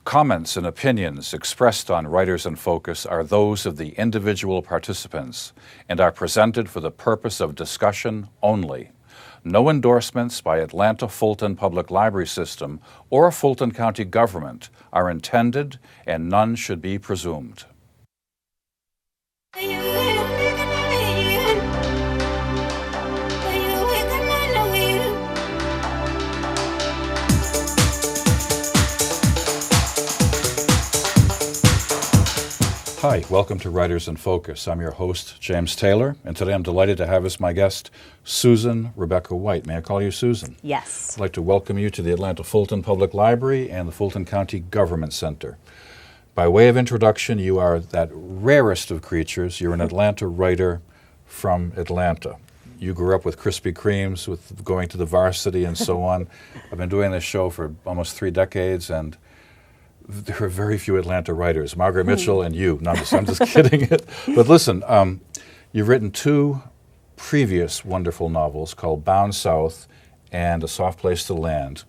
Comments and opinions expressed on Writers in Focus are those of the individual participants and are presented for the purpose of discussion only. No endorsements by Atlanta Fulton Public Library System or Fulton County government are intended, and none should be presumed. Hi, welcome to Writers in Focus. I'm your host, James Taylor, and today I'm delighted to have as my guest Susan Rebecca White. May I call you Susan? Yes. I'd like to welcome you to the Atlanta Fulton Public Library and the Fulton County Government Center. By way of introduction, you are that rarest of creatures. You're an Atlanta writer from Atlanta. You grew up with Krispy Kremes, with going to the varsity and so on. I've been doing this show for almost 3 decades, and there are very few Atlanta writers, Margaret Mitchell and you. No, I'm just kidding. But listen, you've written 2 previous wonderful novels called Bound South and A Soft Place to Land.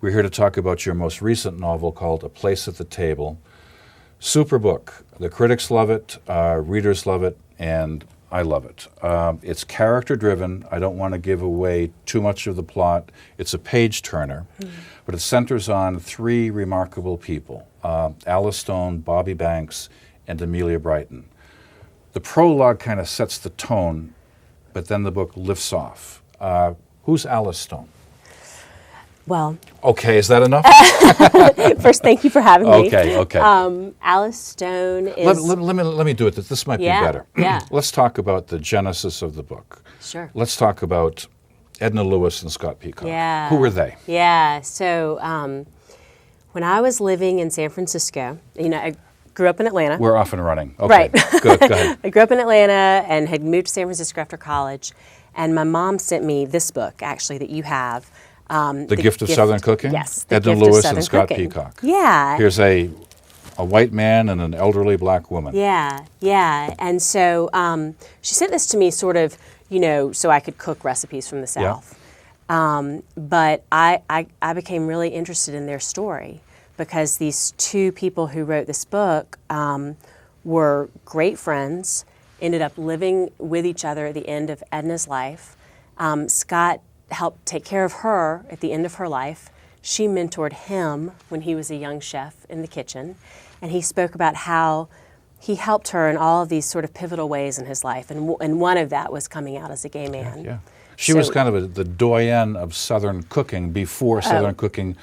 We're here to talk about your most recent novel called A Place at the Table. Super book. The critics love it, readers love it, and I love it. It's character-driven. I don't want to give away too much of the plot. It's a page-turner, but it centers on 3 remarkable people, Alice Stone, Bobby Banks, and Amelia Brighton. The prologue kind of sets the tone, but then the book lifts off. Who's Alice Stone? Well. Okay, is that enough? First, thank you for having me. Okay. Alice Stone is... Let me do it. This might be better. Yeah. Let's talk about the genesis of the book. Sure. Let's talk about Edna Lewis and Scott Peacock. Yeah. Who were they? Yeah. So when I was living in San Francisco, I grew up in Atlanta. We're off and running. Okay. Right. Good. Go ahead. I grew up in Atlanta and had moved to San Francisco after college. And my mom sent me this book, actually, that you have. The Gift of Southern Cooking? Yes. Edna Lewis and Scott Peacock. Yeah. Here's a white man and an elderly black woman. Yeah. And so she sent this to me sort of, so I could cook recipes from the South. Yeah. But I became really interested in their story because these 2 people who wrote this book were great friends, ended up living with each other at the end of Edna's life. Scott helped take care of her at the end of her life. She mentored him when he was a young chef in the kitchen, and he spoke about how he helped her in all of these sort of pivotal ways in his life, and one of that was coming out as a gay man. Yeah. She was kind of the doyenne of Southern cooking before Southern cooking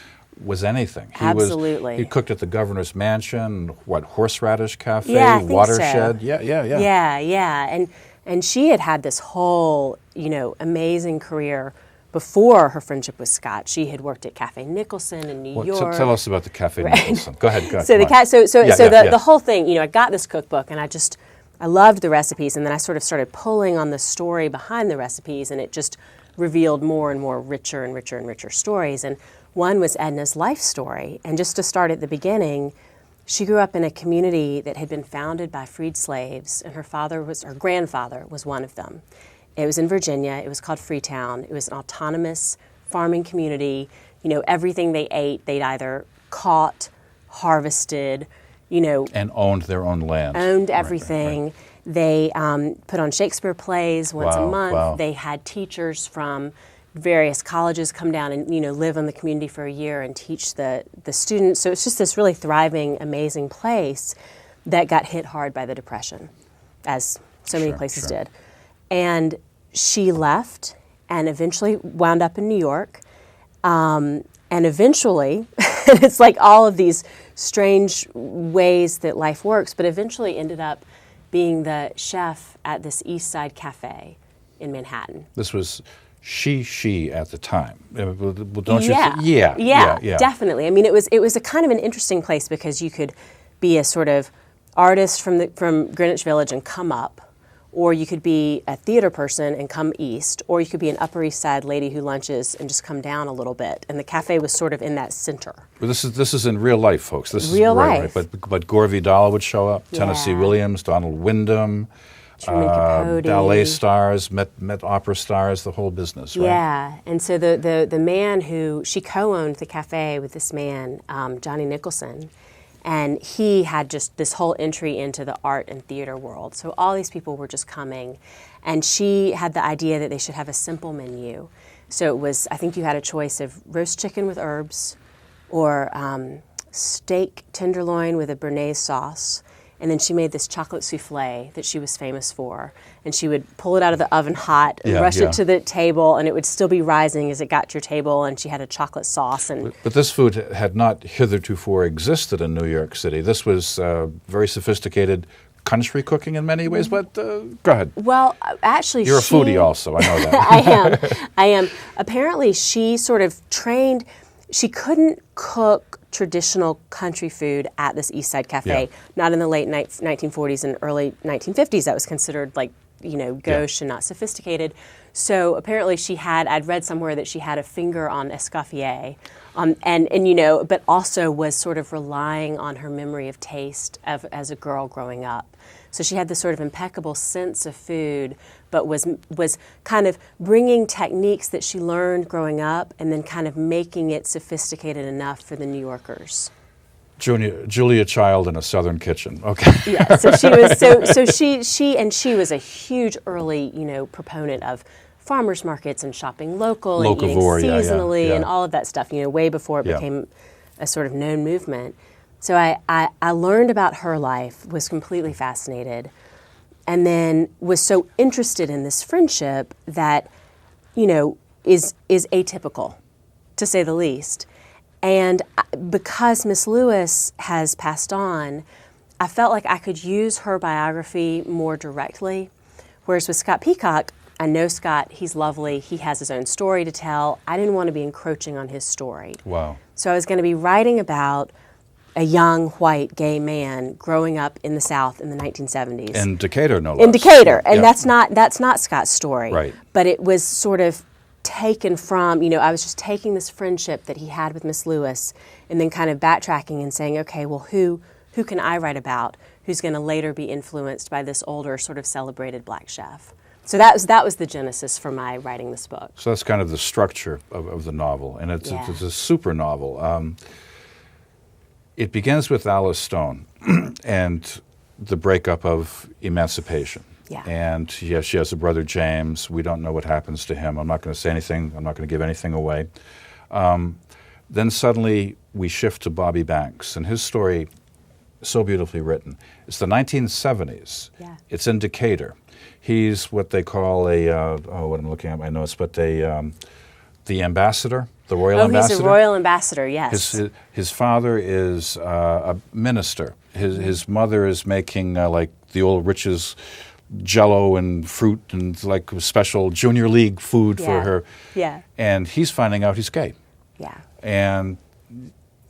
was anything. Absolutely. He cooked at the governor's mansion, Horseradish Cafe, yeah, I think Watershed. So. Yeah. And she had this whole, amazing career before her friendship with Scott. She had worked at Cafe Nicholson in New York. Tell us about the Cafe Nicholson. Go ahead. So the whole thing, I got this cookbook and I loved the recipes, and then I sort of started pulling on the story behind the recipes, and it just revealed more and more richer and richer and richer stories. And one was Edna's life story. And just to start at the beginning, she grew up in a community that had been founded by freed slaves, and her grandfather was one of them. It was in Virginia. It was called Freetown. It was an autonomous farming community. Everything they ate, they'd either caught, harvested, and owned their own land. Owned everything. Right. They put on Shakespeare plays once a month. Wow. They had teachers from various colleges come down and live in the community for a year and teach the students. So it's just this really thriving, amazing place that got hit hard by the Depression, as so many places did. And she left and eventually wound up in New York. And eventually, it's like all of these strange ways that life works, but eventually ended up being the chef at this East Side Cafe in Manhattan. This was she at the time. Don't you yeah. think? Yeah, definitely. I mean, it was a kind of an interesting place because you could be a sort of artist from Greenwich Village and come up, or you could be a theater person and come east, or you could be an Upper East Side lady who lunches and just come down a little bit. And the cafe was sort of in that center. Well, this is in real life, folks. This real is life. Right. But Gore Vidal would show up, Tennessee Williams, Donald Wyndham, ballet stars, met opera stars, the whole business, right? Yeah, and so the man who, she co-owned the cafe with this man, Johnny Nicholson, And he had just this whole entry into the art and theater world. So all these people were just coming. And she had the idea that they should have a simple menu. So it was, I think you had a choice of roast chicken with herbs or steak tenderloin with a béarnaise sauce. And then she made this chocolate souffle that she was famous for. And she would pull it out of the oven hot and rush it to the table, and it would still be rising as it got to your table, and she had a chocolate sauce. And But this food had not heretofore existed in New York City. This was very sophisticated country cooking in many ways, but go ahead. Well, actually, You're a foodie also, I know that. I am. Apparently, she sort of trained, she couldn't cook traditional country food at this East Side Cafe, not in the late 1940s and early 1950s. That was considered like, gauche and not sophisticated. So apparently I'd read somewhere that she had a finger on Escoffier, but also was sort of relying on her memory of taste as a girl growing up. So she had this sort of impeccable sense of food, but was kind of bringing techniques that she learned growing up and then kind of making it sophisticated enough for the New Yorkers. Julia Child in a Southern kitchen. Okay. Yeah. So she was she was a huge early proponent of farmers markets and shopping local and eating seasonally and all of that stuff. Way before it became a sort of known movement. So I learned about her life, was completely fascinated, and then was so interested in this friendship that, is atypical, to say the least. And because Miss Lewis has passed on, I felt like I could use her biography more directly. Whereas with Scott Peacock, I know Scott, he's lovely, he has his own story to tell. I didn't want to be encroaching on his story. Wow. So I was going to be writing about a young, white, gay man growing up in the South in the 1970s. In Decatur, no less. In Decatur. And that's not Scott's story. Right. But it was sort of taken from, I was just taking this friendship that he had with Miss Lewis and then kind of backtracking and saying, okay, well, who can I write about who's going to later be influenced by this older sort of celebrated black chef? So that was the genesis for my writing this book. So that's kind of the structure of the novel, and it's a super novel. It begins with Alice Stone and the breakup of Emancipation. Yeah. And she has a brother, James. We don't know what happens to him. I'm not going to say anything. I'm not going to give anything away. Then suddenly we shift to Bobby Banks, and his story is so beautifully written. It's the 1970s. Yeah. It's in Decatur. He's what they call what I'm looking at my notes, but the ambassador, the royal ambassador. He's a royal ambassador, yes. His father is a minister. His mother is making like the old riches Jell-O and fruit and like special junior league food for her. Yeah. And he's finding out he's gay. Yeah. And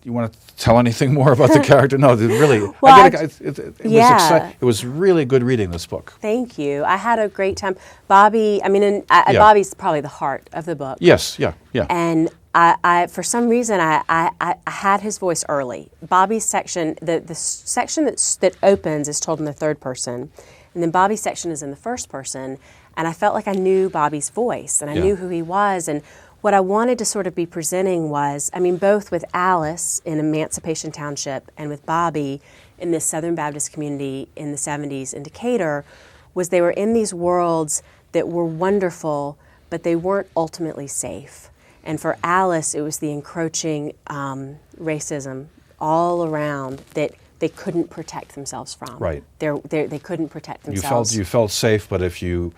you want to tell anything more about the character? No, really. Well, it was really good reading this book. Thank you. I had a great time. Bobby, Bobby's probably the heart of the book. Yes, yeah. And I for some reason, I had his voice early. Bobby's section, the section that opens is told in the third person, and then Bobby's section is in the first person, and I felt like I knew Bobby's voice, and I knew who he was, and what I wanted to sort of be presenting was, both with Alice in Emancipation Township and with Bobby in this Southern Baptist community in the 70s in Decatur, was they were in these worlds that were wonderful, but they weren't ultimately safe. And for Alice, it was the encroaching racism all around that they couldn't protect themselves from. Right. They couldn't protect themselves. You felt safe, but if you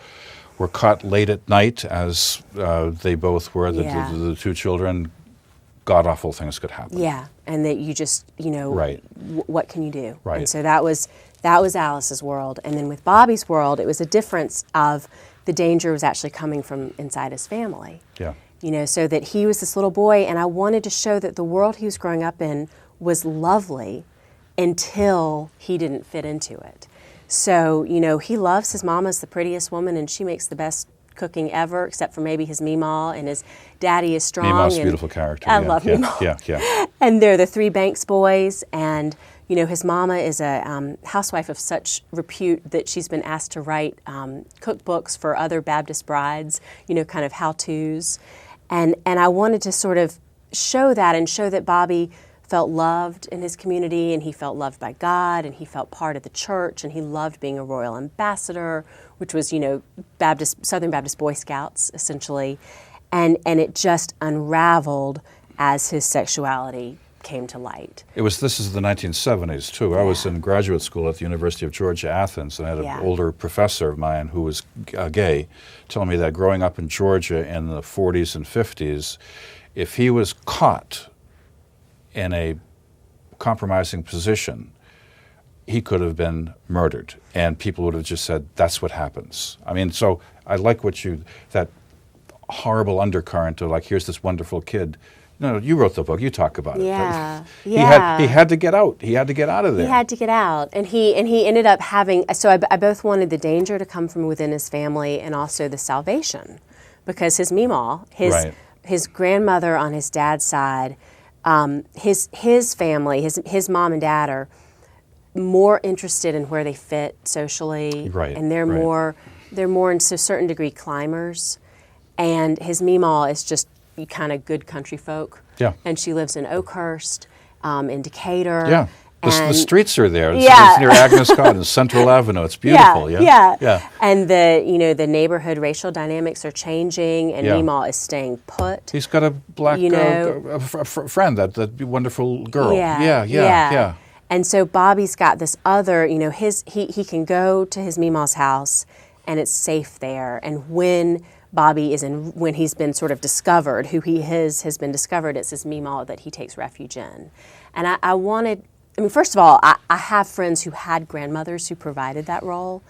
were caught late at night, as they both were, the two children, god-awful things could happen. Yeah, and that you just, what can you do? Right. And so that was Alice's world. And then with Bobby's world, it was a difference of the danger was actually coming from inside his family. Yeah. So that he was this little boy, and I wanted to show that the world he was growing up in was lovely until he didn't fit into it. So, he loves his mama's the prettiest woman, and she makes the best cooking ever, except for maybe his Meemaw, and his daddy is strong. Meemaw's a beautiful character. I love Meemaw. Yeah. And they're the three Banks boys, and his mama is a housewife of such repute that she's been asked to write cookbooks for other Baptist brides, kind of how-tos. And I wanted to sort of show that and show that Bobby felt loved in his community, and he felt loved by God, and he felt part of the church, and he loved being a royal ambassador, which was, Southern Baptist Boy Scouts, essentially. And it just unraveled as his sexuality came to light. This is the 1970s too. I was in graduate school at the University of Georgia, Athens, and I had an older professor of mine who was gay, telling me that growing up in Georgia in the 40s and 50s, if he was caught in a compromising position, he could have been murdered, and people would have just said, "That's what happens." I mean, so I like that horrible undercurrent of like, here's this wonderful kid. No, you wrote the book. You talk about it. Yeah, He had to get out. He had to get out of there. He had to get out, and he ended up having. So I both wanted the danger to come from within his family, and also the salvation, because his meemaw, his grandmother on his dad's side, his family, his mom and dad are more interested in where they fit socially, and they're more to a certain degree climbers, and his meemaw is just kind of good country folk. Yeah. And she lives in Oakhurst, in Decatur. Yeah. The streets are there. It's near Agnes Scott and Central Avenue. It's beautiful. Yeah. And the neighborhood racial dynamics are changing, and meemaw is staying put. He's got a black friend, that wonderful girl. Yeah. And so Bobby's got this other, he can go to his meemaw's house, and it's safe there. And when when he's been sort of discovered, who he is has been discovered, it's his meemaw that he takes refuge in. And first of all, I have friends who had grandmothers who provided that role,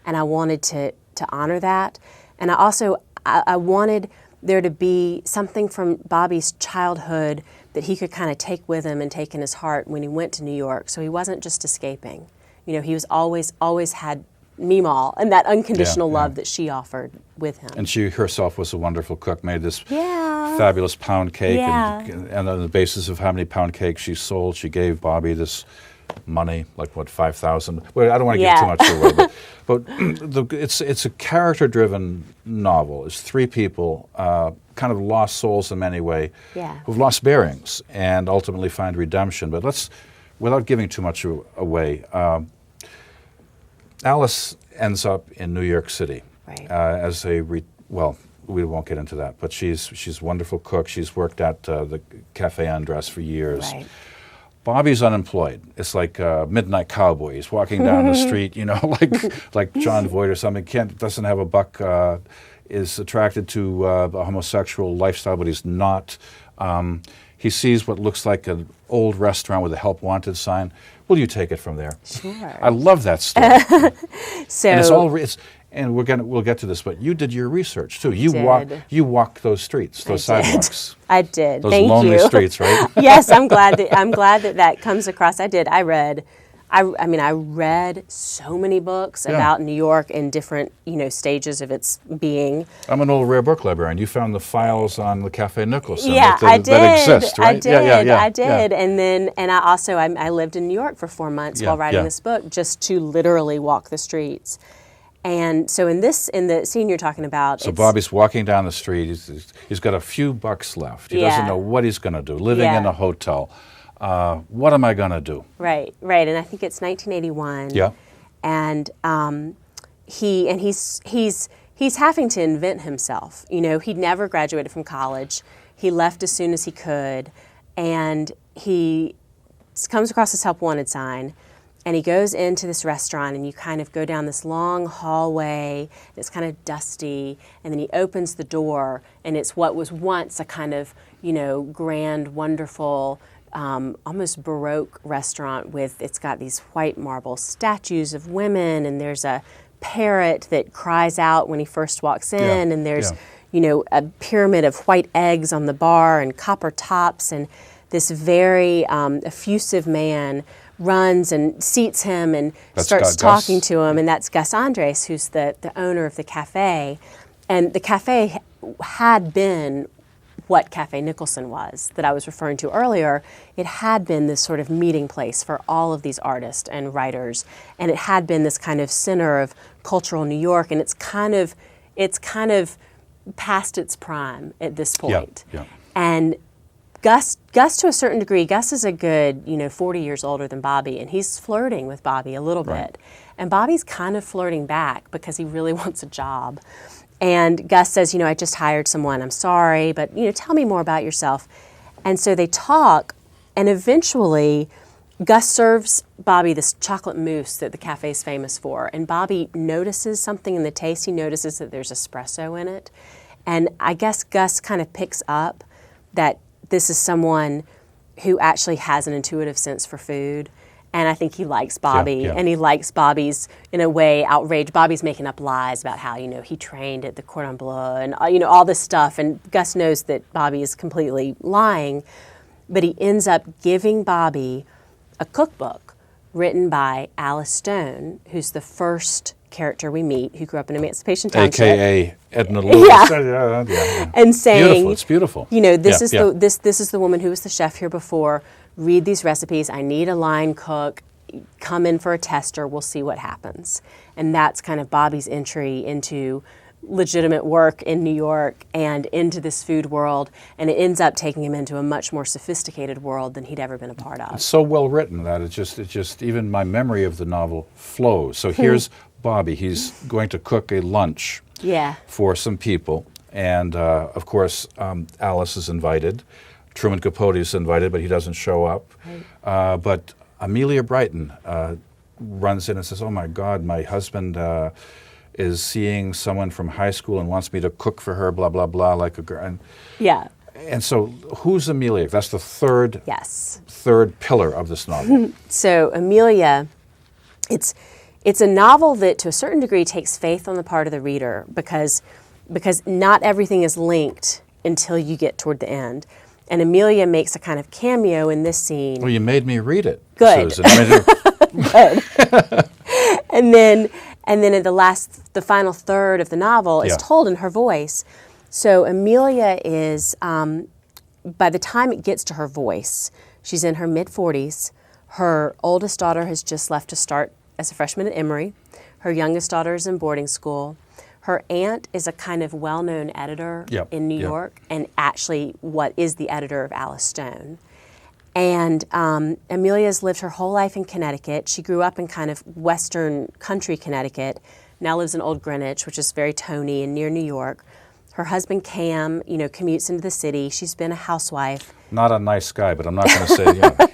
and I wanted to honor that. And I also, I wanted there to be something from Bobby's childhood that he could kind of take with him and take in his heart when he went to New York, so he wasn't just escaping. He was always had meemaw and that unconditional love that she offered with him. And she herself was a wonderful cook, made this fabulous pound cake, and on the basis of how many pound cakes she sold, she gave Bobby this money, like $5,000. Well, I don't want to give too much away, but it's a character-driven novel. It's three people, kind of lost souls in many ways, who've lost bearings and ultimately find redemption. But without giving too much away, Alice ends up in New York City as we won't get into that, but she's a wonderful cook. She's worked at the Cafe Andres for years. Right. Bobby's unemployed. It's like Midnight Cowboy. He's walking down the street, like John Voight or something. Doesn't have a buck, is attracted to a homosexual lifestyle, but he's not. He sees what looks like an old restaurant with a help wanted sign. Will you take it from there? Sure. I love that story. And we'll get to this, but you did your research too. You walked those streets, those sidewalks. I did. Those Thank lonely you. streets, right? Yes, I'm glad that comes across. I did. I read so many books about New York in different, stages of its being. I'm an old rare book librarian. You found the files on the Cafe Nicholson I did. that exist, right? I did. And I also I lived in New York for 4 months while writing this book, just to literally walk the streets. And so in the scene you're talking about, so Bobby's walking down the street. He's got a few bucks left. He doesn't know what he's going to do. Living in a hotel. What am I going to do? Right. And I think it's 1981. Yeah. And he's having to invent himself. He'd never graduated from college. He left as soon as he could, and he comes across this help wanted sign. And he goes into this restaurant, and you kind of go down this long hallway. It's kind of dusty, and then he opens the door, and it's what was once a kind of, grand, wonderful, almost Baroque restaurant it's got these white marble statues of women, and there's a parrot that cries out when he first walks in, and there's, a pyramid of white eggs on the bar and copper tops, and this very effusive man runs and seats him and starts talking to him, and that's Gus Andres, who's the owner of the cafe. And the cafe had been what Cafe Nicholson was, that I was referring to earlier. It had been this sort of meeting place for all of these artists and writers, and it had been this kind of center of cultural New York, and it's kind of past its prime at this point. Yeah. And Gus, to a certain degree, Gus is a good, 40 years older than Bobby, and he's flirting with Bobby a little bit. And Bobby's kind of flirting back because he really wants a job. And Gus says, I just hired someone. I'm sorry, but, tell me more about yourself. And so they talk, and eventually Gus serves Bobby this chocolate mousse that the cafe is famous for. And Bobby notices something in the taste. He notices that there's espresso in it. And I guess Gus kind of picks up that this is someone who actually has an intuitive sense for food. And I think he likes Bobby, and he likes Bobby's, in a way, outrage. Bobby's making up lies about how, he trained at the Cordon Bleu and, all this stuff. And Gus knows that Bobby is completely lying. But he ends up giving Bobby a cookbook written by Alice Stone, who's the first character we meet, who grew up in Emancipation Township. A.K.A. Edna Lewis. And saying, it's beautiful. This is the woman who was the chef here before. Read these recipes. I need a line cook. Come in for a tester. We'll see what happens. And that's kind of Bobby's entry into legitimate work in New York and into this food world. And it ends up taking him into a much more sophisticated world than he'd ever been a part of. It's so well written that it just even my memory of the novel flows. So here's Bobby. He's going to cook a lunch for some people. And of course, Alice is invited. Truman Capote is invited, but he doesn't show up. Right. But Amelia Brighton runs in and says, "Oh my God, my husband is seeing someone from high school and wants me to cook for her, blah, blah, blah, like a girl." And so who's Amelia? That's the third pillar of this novel. So Amelia, it's a novel that to a certain degree takes faith on the part of the reader because not everything is linked until you get toward the end. And Amelia makes a kind of cameo in this scene. Well, you made me read it, Good. Susan. Good. And then at the final third of the novel is told in her voice. So Amelia is, by the time it gets to her voice, she's in her mid-40s. Her oldest daughter has just left to start as a freshman at Emory. Her youngest daughter is in boarding school. Her aunt is a kind of well-known editor in New York, and actually what is the editor of Alice Stone. And Amelia's lived her whole life in Connecticut. She grew up in kind of western country Connecticut, now lives in Old Greenwich, which is very Tony and near New York. Her husband, Cam, commutes into the city. She's been a housewife. Not a nice guy, but I'm not going to say,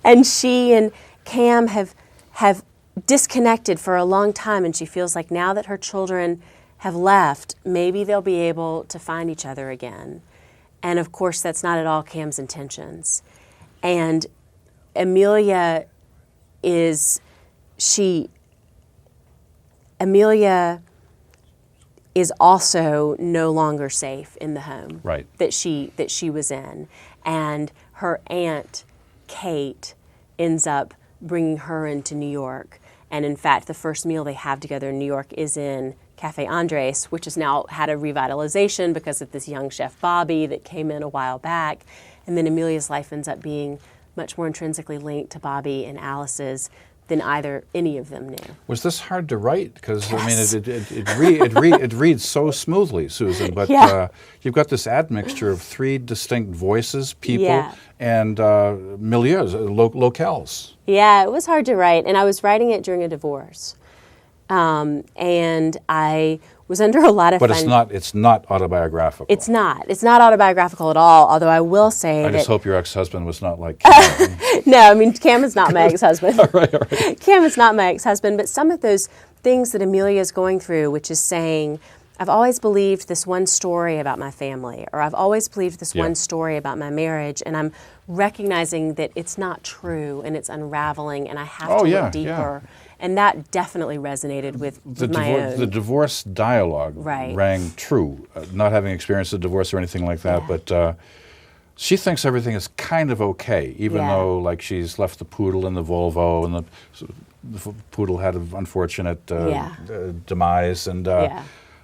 And she and Cam have disconnected for a long time, and she feels like now that her children have left, maybe they'll be able to find each other again. And of course, that's not at all Cam's intentions. And Amelia is also no longer safe in the home that she was in. And her aunt, Kate, ends up bringing her into New York. And in fact, the first meal they have together in New York is in Cafe Andres, which has now had a revitalization because of this young chef Bobby that came in a while back. And then Amelia's life ends up being much more intrinsically linked to Bobby and Alice's than any of them knew. Was this hard to write? Because it reads so smoothly, Susan. But you've got this admixture of three distinct voices, people, and milieus, locales. Yeah, it was hard to write, and I was writing it during a divorce, and I was under a lot of. But it's not autobiographical. It's not autobiographical at all. Although I will say I just hope your ex-husband was not like Cam. No, I mean Cam is not my ex-husband. all right. Cam is not my ex-husband, but some of those things that Amelia is going through, which is saying, I've always believed this one story about my family, or I've always believed this one story about my marriage, and I'm recognizing that it's not true and it's unraveling, and I have to look deeper. And that definitely resonated with my own. The divorce dialogue rang true, not having experienced a divorce or anything like that, but she thinks everything is kind of okay, even though like she's left the poodle in the Volvo, and the poodle had an unfortunate demise, and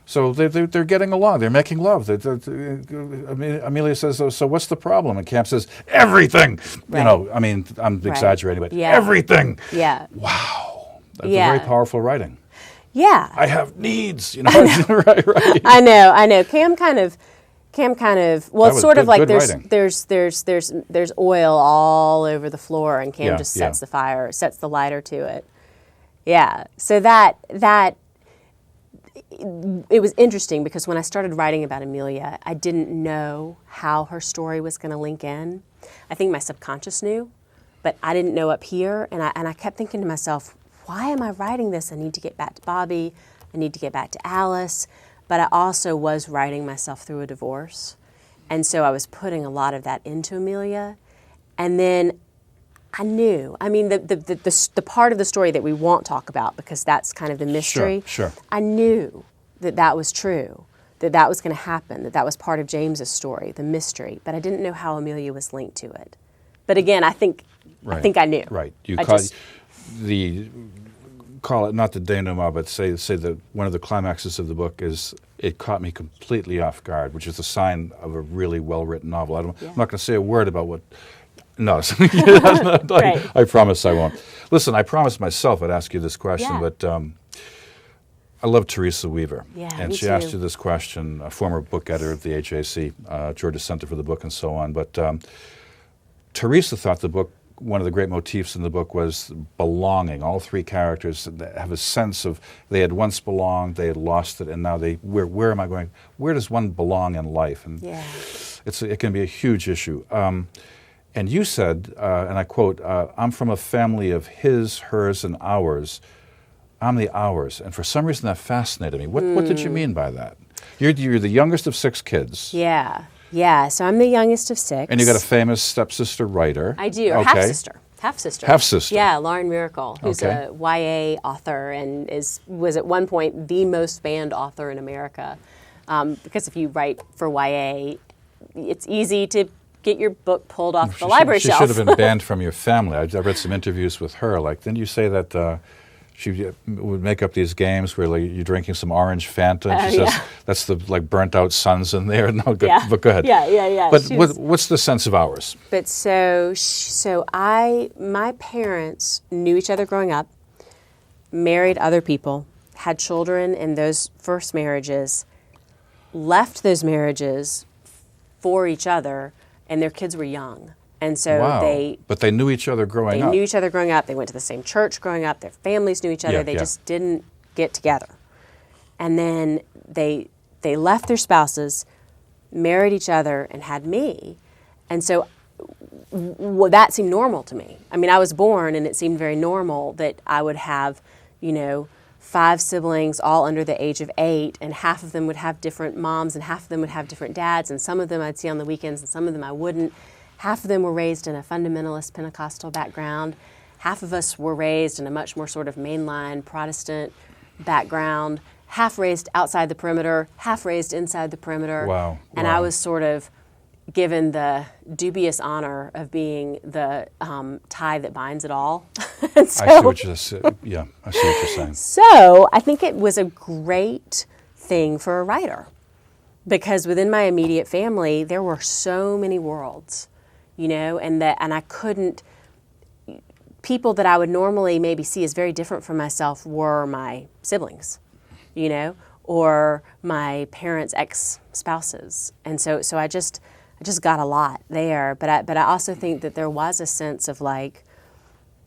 so they're getting along. They're making love. Amelia says, "So what's the problem?" And Camp says, "Everything." I mean, I'm exaggerating, but everything. Yeah. Wow. That's very powerful writing. Yeah. I have needs, I know. Cam kind of, well, That it's was sort of good- like good there's oil all over the floor, and Cam Yeah, just yeah. sets the fire, sets the lighter to it. Yeah. So that it was interesting because when I started writing about Amelia, I didn't know how her story was going to link in. I think my subconscious knew, but I didn't know up here, and I kept thinking to myself, why am I writing this? I need to get back to Bobby. I need to get back to Alice. But I also was writing myself through a divorce. And so I was putting a lot of that into Amelia. And then I knew, I mean, the part of the story that we won't talk about because that's kind of the mystery. Sure. I knew that was true, that was going to happen, that was part of James's story, the mystery. But I didn't know how Amelia was linked to it. But again, I think I knew. Right. Call it not the denouement, but say that one of the climaxes of the book is it caught me completely off guard, which is a sign of a really well-written novel. I'm not going to say a word about what. No, Right. I promise I won't. Listen, I promised myself I'd ask you this question, Yeah. but I love Teresa Weaver, Yeah, and me she too. asked you this question, a former book editor at the HAC, Georgia Center for the Book, and so on. But Teresa thought one of the great motifs in the book was belonging. All three characters have a sense of they had once belonged, they had lost it, and now where am I going? Where does one belong in life? And Yeah. it can be a huge issue. And you said, and I quote, I'm from a family of his, hers, and ours. I'm the ours. And for some reason that fascinated me. What did you mean by that? You're the youngest of 6 kids. Yeah. Yeah. So I'm the youngest of 6. And you got a famous stepsister writer. I do, or Okay. half-sister. Half-sister. Half-sister. Yeah, Lauren Miracle, who's Okay. a YA author and was at one point the most banned author in America. Because if you write for YA, it's easy to get your book pulled off the library she shelf. should have been banned from your family. I read some interviews with her. Like, didn't you say that she would make up these games where like, you're drinking some orange Fanta? And she says yeah. that's the like burnt out sons in there. No, go, Yeah. but go ahead. Yeah. But She was- what's the sense of ours? But my parents knew each other growing up, married other people, had children in those first marriages, left those marriages for each other, and their kids were young. And so Wow. they But they knew each other growing up. knew each other growing up. They went to the same church growing up. Their families knew each other. Yeah, They yeah. just didn't get together. And then they left their spouses, married each other, and had me. And so that seemed normal to me. I mean, I was born, and it seemed very normal that I would have, 5 siblings, all under the age of 8, and half of them would have different moms, and half of them would have different dads, and some of them I'd see on the weekends, and some of them I wouldn't. Half of them were raised in a fundamentalist Pentecostal background. Half of us were raised in a much more sort of mainline Protestant background. Half raised outside the perimeter, half raised inside the perimeter. Wow. And I was sort of given the dubious honor of being the tie that binds it all. And so, I see what you're saying. Yeah, I see what you're saying. so I think it was a great thing for a writer because within my immediate family, there were so many worlds, and I couldn't, people that I would normally maybe see as very different from myself were my siblings, or my parents' ex-spouses. And so I just got a lot there. But I also think that there was a sense of like,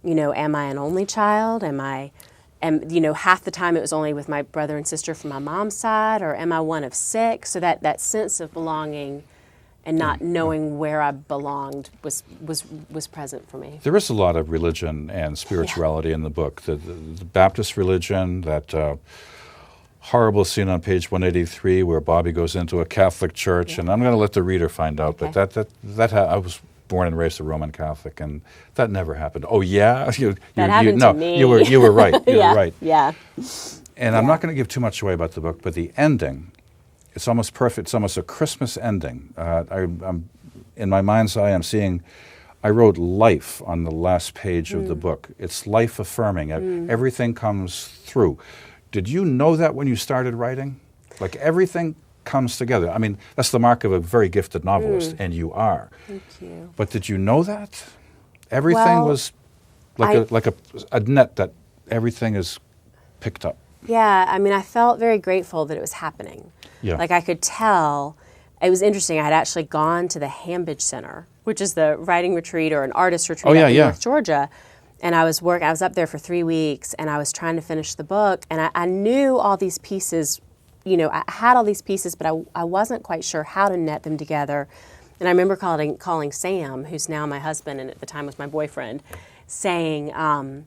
am I an only child? Half the time it was only with my brother and sister from my mom's side, or am I one of 6? So that sense of belonging and not knowing where I belonged was present for me. There is a lot of religion and spirituality in the book. The Baptist religion, that horrible scene on page 183 where Bobby goes into a Catholic church, and I'm going to let the reader find out, Okay. but I was born and raised a Roman Catholic, and that never happened. Oh yeah, That happened to me. You were right. You yeah, were right. Yeah. And I'm not going to give too much away about the book, but the ending, it's almost perfect. It's almost a Christmas ending. I'm in my mind's eye, I wrote life on the last page of the book. It's life affirming. Everything comes through. Did you know that when you started writing? Like everything comes together. I mean, that's the mark of a very gifted novelist, and you are. Thank you. But did you know that? Everything Well, was like a net that everything is picked up. Yeah, I mean, I felt very grateful that it was happening. Yeah. Like I could tell, it was interesting. I had actually gone to the Hambidge Center, which is the writing retreat or an artist retreat Oh, yeah, up in yeah. North Georgia. And I was up there for 3 weeks, and I was trying to finish the book, and I knew all these pieces, I had all these pieces, but I wasn't quite sure how to net them together. And I remember calling Sam, who's now my husband and at the time was my boyfriend, saying, I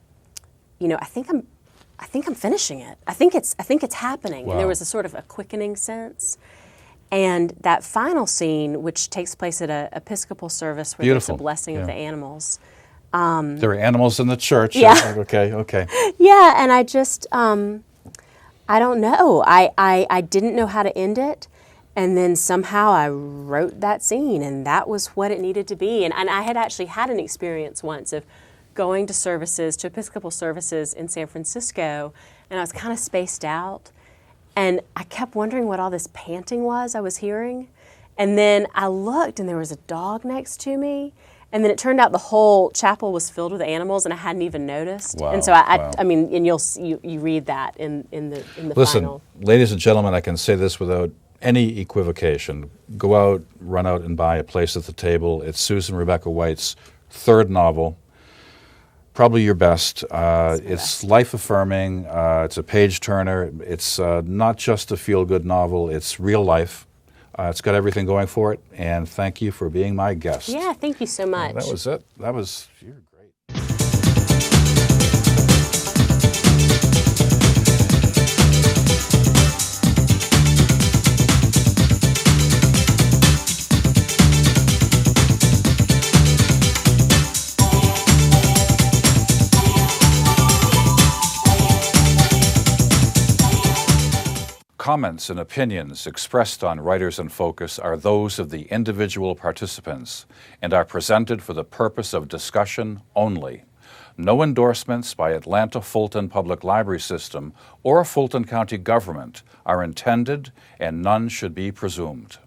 think I'm finishing it. I think it's happening. Wow. And there was a sort of a quickening sense. And that final scene, which takes place at an Episcopal service where Beautiful. there's a blessing Yeah. of the animals. There are animals in the church. Yeah. Okay. Yeah, and I just, I don't know. I didn't know how to end it. And then somehow I wrote that scene, and that was what it needed to be. And I had actually had an experience once of going to Episcopal services in San Francisco, and I was kind of spaced out. And I kept wondering what all this panting was I was hearing. And then I looked, and there was a dog next to me. And then it turned out the whole chapel was filled with animals, and I hadn't even noticed. Wow, And so wow. I mean, and you read that in the Listen, final. ladies and gentlemen, I can say this without any equivocation. Go out, run out and buy A Place at the Table. It's Susan Rebecca White's third novel, probably your best. It's life-affirming. It's a page-turner. It's not just a feel-good novel. It's real life. It's got everything going for it, and thank you for being my guest. Yeah, thank you so much. That was it. You're great. Comments and opinions expressed on Writers in Focus are those of the individual participants and are presented for the purpose of discussion only. No endorsements by Atlanta Fulton Public Library System or Fulton County government are intended, and none should be presumed.